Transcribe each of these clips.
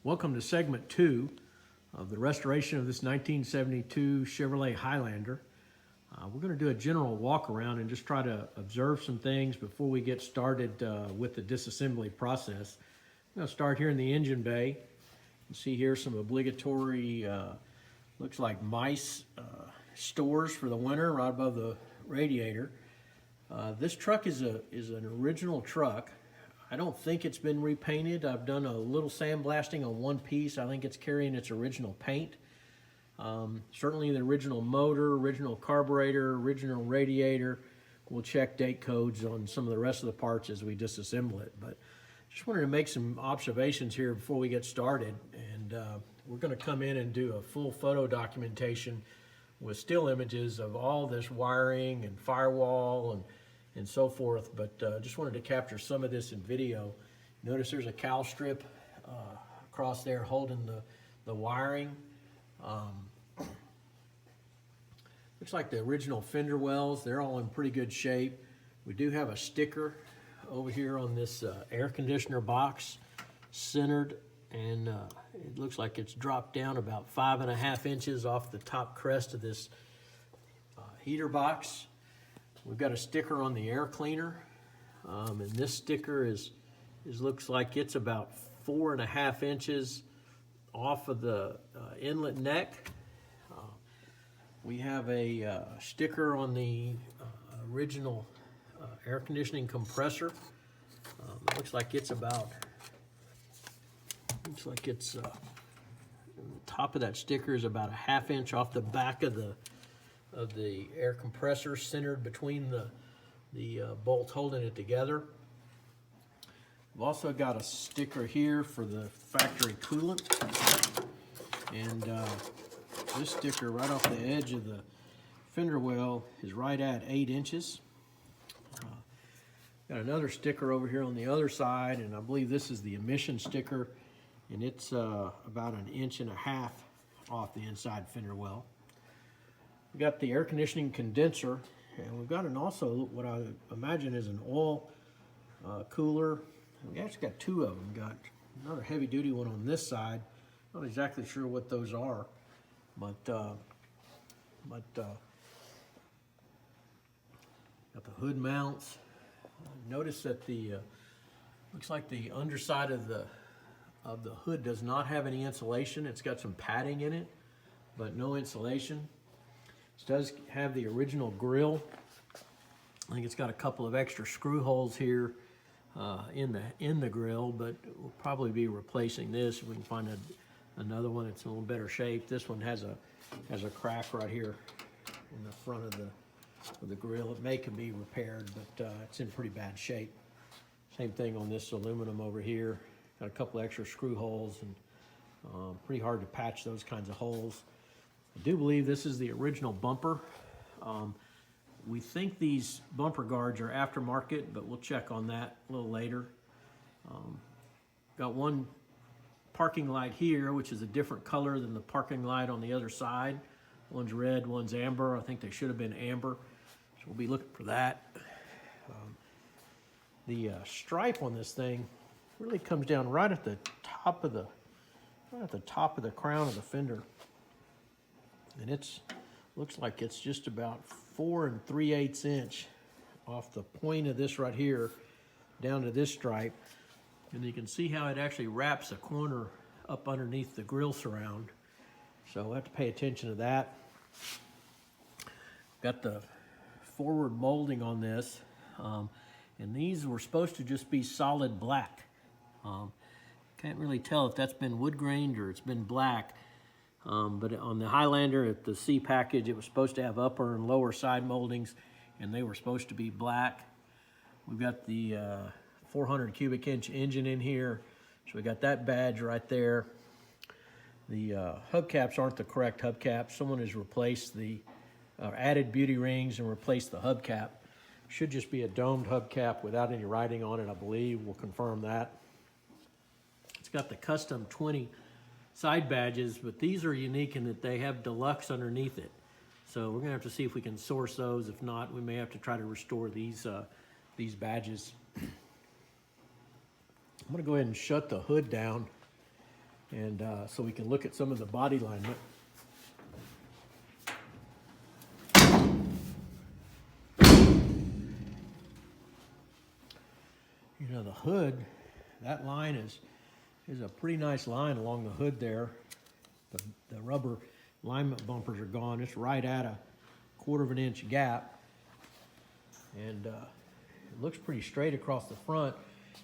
Welcome to segment 2 of the restoration of this 1972 Chevrolet Highlander. We're going to do a general walk around and just try to observe some things before we get started with the disassembly process. I'm going to start here in the engine bay. You can see here some obligatory, looks like mice stores for the winter right above the radiator. This truck is an original truck. I don't think it's been repainted. I've done a little sandblasting on one piece. I think it's carrying its original paint. Certainly the original motor, original carburetor, original radiator. We'll check date codes on some of the rest of the parts as we disassemble it. But just wanted to make some observations here before we get started. And we're going to come in and do a full photo documentation with still images of all this wiring and firewall and so forth, but just wanted to capture some of this in video. Notice there's a cowl strip across there holding the wiring. Looks like the original fender wells, they're all in pretty good shape. We do have a sticker over here on this air conditioner box, centered, and it looks like it's dropped down about 5.5 inches off the top crest of this heater box. We've got a sticker on the air cleaner, and this sticker looks like it's about 4.5 inches off of the inlet neck. We have a sticker on the original air conditioning compressor. It looks like it's the top of that sticker is about 1/2 inch off the back of the air compressor, centered between the bolts holding it together. We've also got a sticker here for the factory coolant, and this sticker right off the edge of the fender well is right at 8 inches. Got another sticker over here on the other side, and I believe this is the emission sticker, and it's about 1.5 inches off the inside fender well. We've got the air conditioning condenser, and we've got also what I imagine is an oil cooler. We actually got 2 of them. Got another heavy duty one on this side. Not exactly sure what those are, but got the hood mounts. Notice that the looks like the underside of the hood does not have any insulation. It's got some padding in it, but no insulation. It does have the original grill. I think it's got a couple of extra screw holes here in the grill, but we'll probably be replacing this. We can find another one that's in a little better shape. This one has a crack right here in the front of the grill. It can be repaired, but it's in pretty bad shape. Same thing on this aluminum over here. Got a couple extra screw holes, and pretty hard to patch those kinds of holes. I do believe this is the original bumper. We think these bumper guards are aftermarket, but we'll check on that a little later. Got one parking light here, which is a different color than the parking light on the other side. One's red, one's amber. I think they should have been amber, so we'll be looking for that. The stripe on this thing really comes down right at the top of the crown of the fender. And looks like it's just about 4 3/8 inch off the point of this right here down to this stripe. And you can see how it actually wraps a corner up underneath the grill surround. So we'll have to pay attention to that. Got the forward molding on this. And these were supposed to just be solid black. Can't really tell if that's been wood grained or it's been black. But on the Highlander at the C package, it was supposed to have upper and lower side moldings, and they were supposed to be black. We've got the 400 cubic inch engine in here, so we got that badge right there. The hubcaps aren't the correct hubcaps. Someone has replaced added beauty rings and replaced the hubcap. Should just be a domed hubcap without any writing on it, I believe. We'll confirm that. It's got the custom 20 side badges, but these are unique in that they have deluxe underneath it. So we're gonna have to see if we can source those. If not, we may have to try to restore these badges. I'm gonna go ahead and shut the hood down and so we can look at some of the body alignment. You know, the hood, that line is a pretty nice line along the hood there. The rubber alignment bumpers are gone. It's right at a 1/4 of an inch gap, and it looks pretty straight across the front.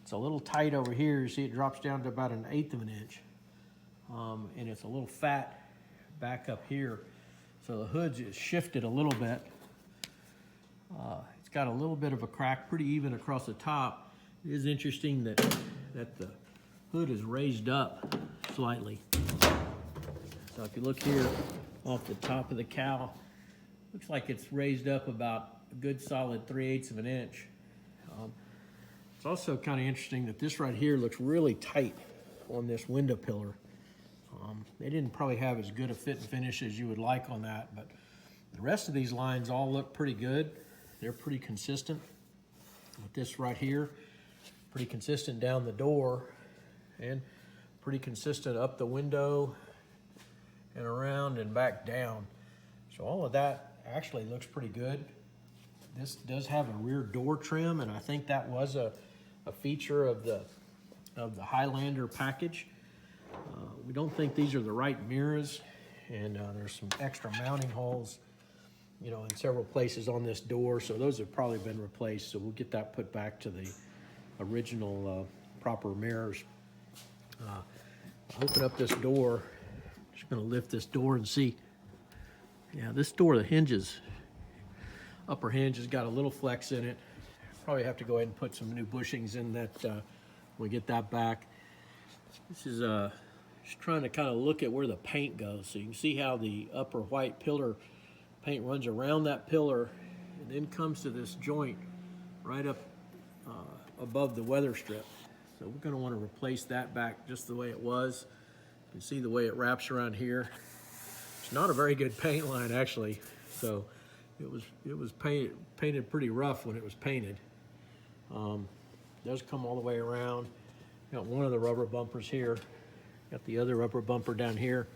It's a little tight over here. You see it drops down to about 1/8 of an inch, and it's a little fat back up here. So the hood's is shifted a little bit. It's got a little bit of a crack, pretty even across the top. It is interesting that the hood is raised up slightly. So if you look here off the top of the cowl, looks like it's raised up about a good solid 3/8 of an inch. It's also kind of interesting that this right here looks really tight on this window pillar. They didn't probably have as good a fit and finish as you would like on that, but the rest of these lines all look pretty good. They're pretty consistent. With this right here, pretty consistent down the door, and pretty consistent up the window and around and back down. So all of that actually looks pretty good. This does have a rear door trim, and I think that was a feature of the Highlander package. We don't think these are the right mirrors, and there's some extra mounting holes, you know, in several places on this door, so those have probably been replaced. So we'll get that put back to the original proper mirrors. Open up this door. Just going to lift this door and see. Yeah, this door, the hinges, upper hinge has got a little flex in it. Probably have to go ahead and put some new bushings in that when we get that back. This is just trying to kind of look at where the paint goes. So you can see how the upper white pillar paint runs around that pillar and then comes to this joint right up above the weather strip. So we're going to want to replace that back just the way it was. You can see the way it wraps around here. It's not a very good paint line, actually. So it was painted pretty rough when it was painted. It does come all the way around. Got one of the rubber bumpers here. Got the other rubber bumper down here.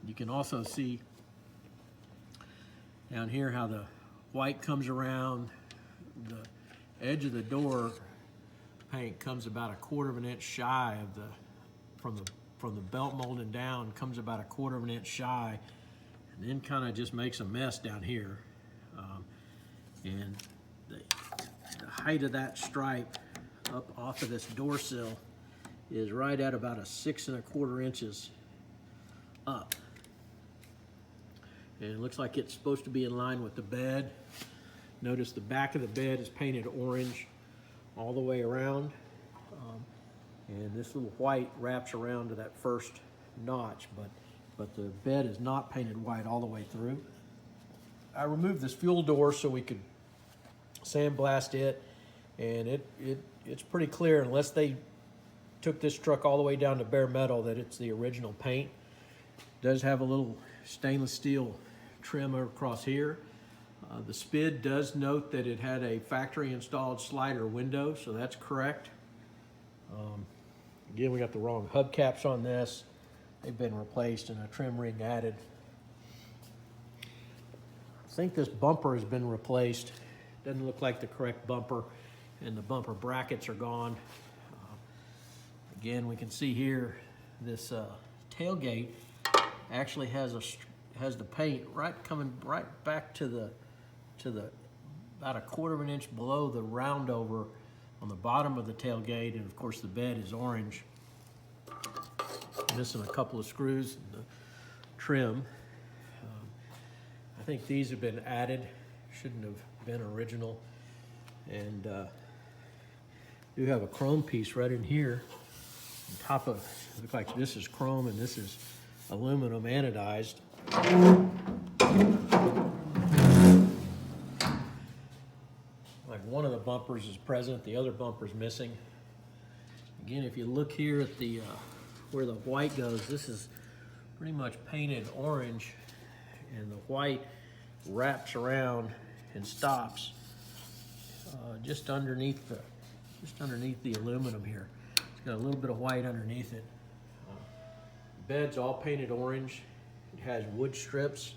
You can also see down here how the white comes around. The edge of the door paint comes about a 1/4 of an inch shy of from the belt molding down, comes about a 1/4 of an inch shy, and then kind of just makes a mess down here. And the height of that stripe up off of this door sill is right at about a 6 1/4 inches up. And it looks like it's supposed to be in line with the bed. Notice the back of the bed is painted orange all the way around. And this little white wraps around to that first notch, but the bed is not painted white all the way through. I removed this fuel door so we could sandblast it, and it's pretty clear, unless they took this truck all the way down to bare metal, that it's the original paint. It does have a little stainless steel trim across here. The SPID does note that it had a factory installed slider window, so that's correct. Again, we got the wrong hubcaps on this. They've been replaced and a trim ring added. I think this bumper has been replaced. Doesn't look like the correct bumper, and the bumper brackets are gone. Again, we can see here this tailgate actually has the paint coming right back to the about a 1/4 of an inch below the roundover on the bottom of the tailgate, and of course the bed is orange. Missing a couple of screws in the trim. I think these have been added. Shouldn't have been original. And do have a chrome piece right in here on top of. Looks like this is chrome and this is aluminum anodized. Like one of the bumpers is present, the other bumper's missing. Again, if you look here at the where the white goes, this is pretty much painted orange, and the white wraps around and stops just underneath the aluminum here. It's got a little bit of white underneath it. bed's all painted orange. It has wood strips,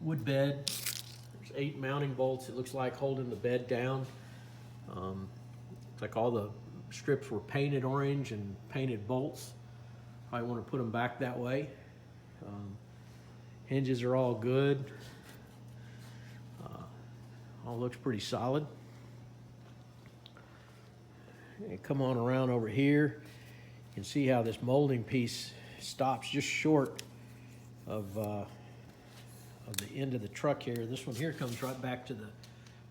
wood bed. There's 8 mounting bolts, it looks like, holding the bed down. It's like all the strips were painted orange and painted bolts. Probably want to put them back that way. Hinges are all good. All looks pretty solid. And come on around over here. You can see how this molding piece stops just short of the end of the truck here. This one here comes right back to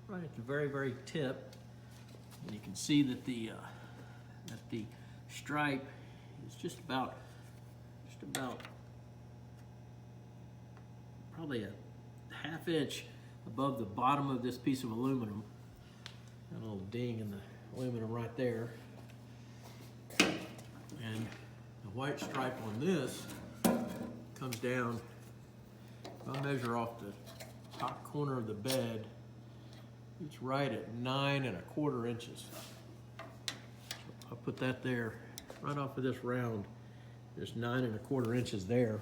right at the very, very tip. And you can see that the stripe is just about probably a ½ inch above the bottom of this piece of aluminum. Got a little ding in the aluminum right there. And the white stripe on this comes down. I'll measure off the top corner of the bed. It's right at 9¼ inches. So I'll put that there, right off of this round. There's 9¼ inches there.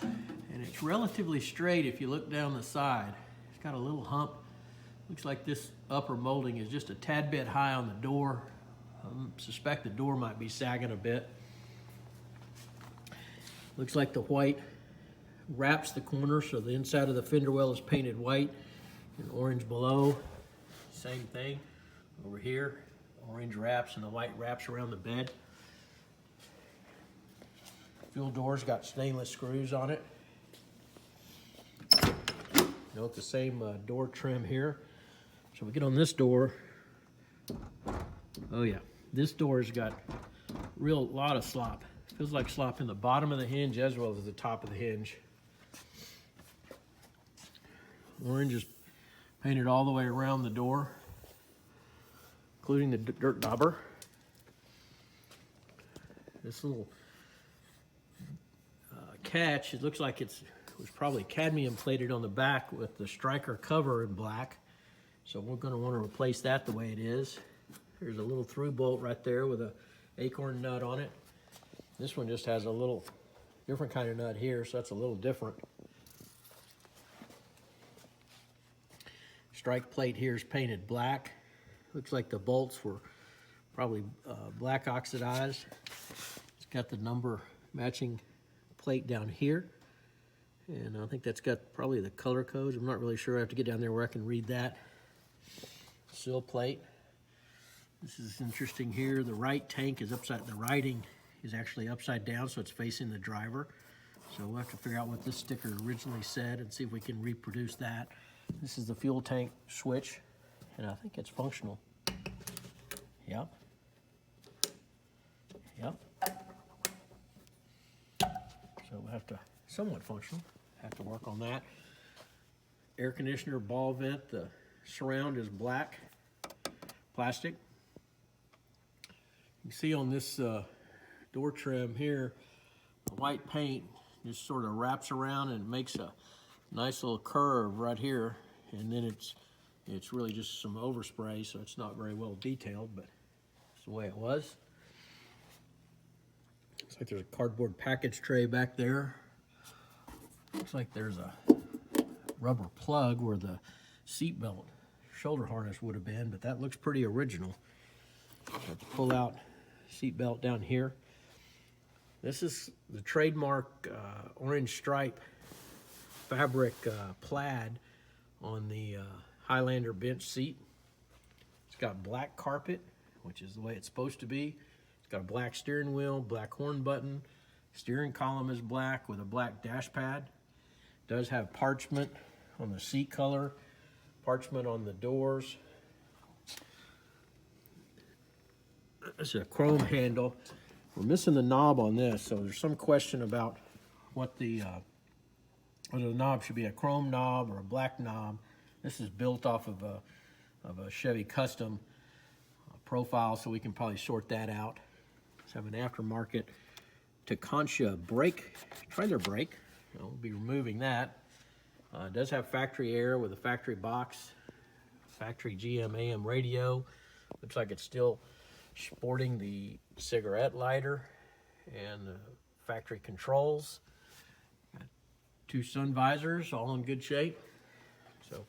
And it's relatively straight if you look down the side. It's got a little hump. Looks like this upper molding is just a tad bit high on the door. I suspect the door might be sagging a bit. Looks like the white wraps the corner, so the inside of the fender well is painted white and orange below. Same thing over here. Orange wraps and the white wraps around the bed. Fuel door's got stainless screws on it. Note the same door trim here. So we get on this door. Oh yeah, this door's got lot of slop. Feels like slop in the bottom of the hinge as well as the top of the hinge. Orange is painted all the way around the door, including the dirt dauber. This little catch, it looks like it was probably cadmium plated on the back with the striker cover in black. So we're going to want to replace that the way it is. There's a little through bolt right there with a acorn nut on it. This one just has a little different kind of nut here, so that's a little different. Strike plate here is painted black. Looks like the bolts were probably black oxidized. It's got the number matching plate down here. And I think that's got probably the color codes. I'm not really sure. I have to get down there where I can read that. Sill plate. This is interesting here. The right tank is upside, the writing is actually upside down, so it's facing the driver. So we'll have to figure out what this sticker originally said and see if we can reproduce that. This is the fuel tank switch, and I think it's functional. Yep. Yep. So we'll have to, somewhat functional, have to work on that. Air conditioner ball vent, the surround is black plastic. You can see on this door trim here, the white paint just sort of wraps around and makes a nice little curve right here, and then it's really just some overspray, so it's not very well detailed, but it's the way it was. Looks like there's a cardboard package tray back there. Looks like there's a rubber plug where the seatbelt shoulder harness would have been, but that looks pretty original. Have to pull out seatbelt down here. This is the trademark orange stripe fabric plaid on the Highlander bench seat. It's got black carpet, which is the way it's supposed to be. It's got a black steering wheel, black horn button. Steering column is black with a black dash pad. It does have parchment on the seat color, parchment on the doors. This is a chrome handle. We're missing the knob on this, so there's some question about what the whether the knob should be a chrome knob or a black knob. This is built off of a Chevy custom profile, so we can probably sort that out. Let's have an aftermarket Takancha brake, trailer brake. We'll be removing that. It does have factory air with a factory box, factory GM AM radio. Looks like it's still sporting the cigarette lighter and the factory controls. Got 2 sun visors, all in good shape. So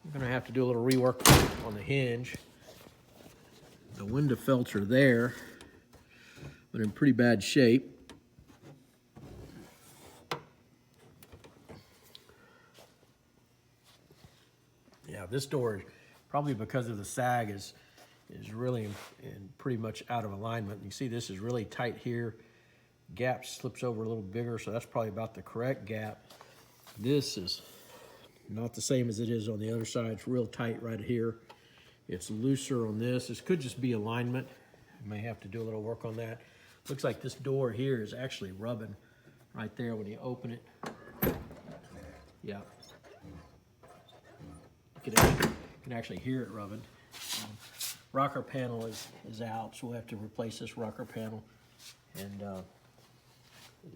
I'm gonna have to do a little rework on the hinge. The window felts are there, but in pretty bad shape. Yeah, this door, probably because of the sag, is really in pretty much out of alignment. You see this is really tight here. Gap slips over a little bigger, so that's probably about the correct gap. This is not the same as it is on the other side. It's real tight right here. It's looser on this. This could just be alignment. I may have to do a little work on that. Looks like this door here is actually rubbing right there when you open it. Yeah. You can actually hear it rubbing. Rocker panel is out, so we'll have to replace this rocker panel. And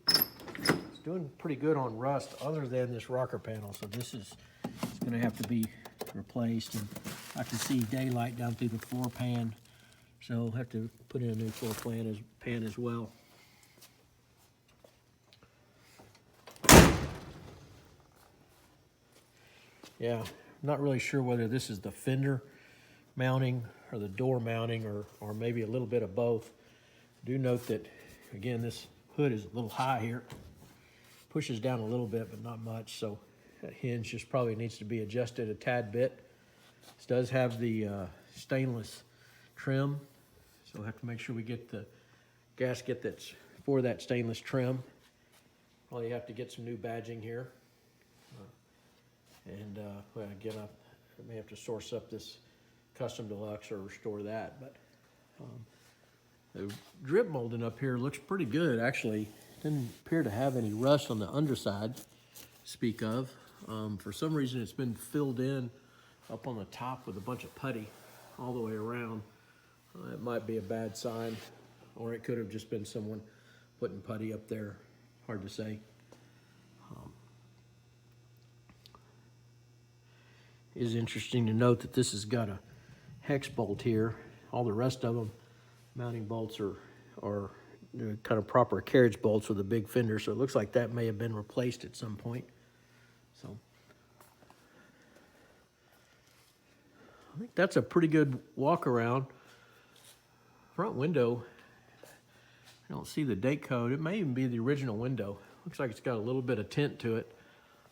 it's doing pretty good on rust other than this rocker panel, so this is going to have to be replaced. And I can see daylight down through the floor pan, so we'll have to put in a new floor pan as well. Yeah, I'm not really sure whether this is the fender mounting or the door mounting, or maybe a little bit of both. Do note that, again, this hood is a little high here. Pushes down a little bit, but not much, so that hinge just probably needs to be adjusted a tad bit. This does have the stainless trim, so we'll have to make sure we get the gasket that's for that stainless trim. Probably have to get some new badging here. Well, again, I may have to source up this custom deluxe or restore that, but the drip molding up here looks pretty good, actually. Didn't appear to have any rust on the underside, speak of. For some reason, it's been filled in up on the top with a bunch of putty all the way around. It might be a bad sign, or it could have just been someone putting putty up there. Hard to say. It is interesting to note that this has got a hex bolt here. All the rest of them, mounting bolts are kind of proper carriage bolts with a big fender, so it looks like that may have been replaced at some point. So I think that's a pretty good walk around. Front window, I don't see the date code. It may even be the original window. Looks like it's got a little bit of tint to it.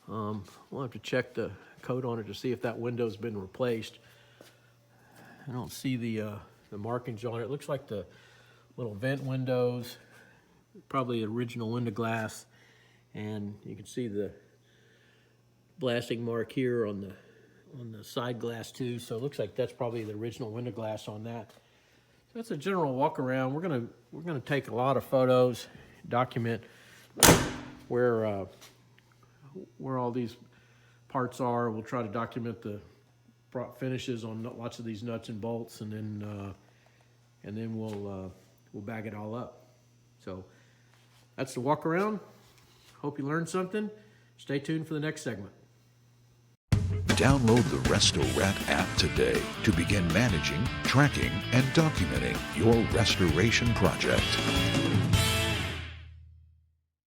We'll have to check the code on it to see if that window's been replaced. I don't see the markings on it. It looks like the little vent windows, probably original window glass, and you can see the blasting mark here on the side glass too. So it looks like that's probably the original window glass on that. So that's a general walk around. We're gonna take a lot of photos, document where all these parts are. We'll try to document the finishes on lots of these nuts and bolts, and then we'll bag it all up. So that's the walk around. Hope you learned something. Stay tuned for the next segment. Download the Resto-Rat app today to begin managing, tracking, and documenting your restoration project.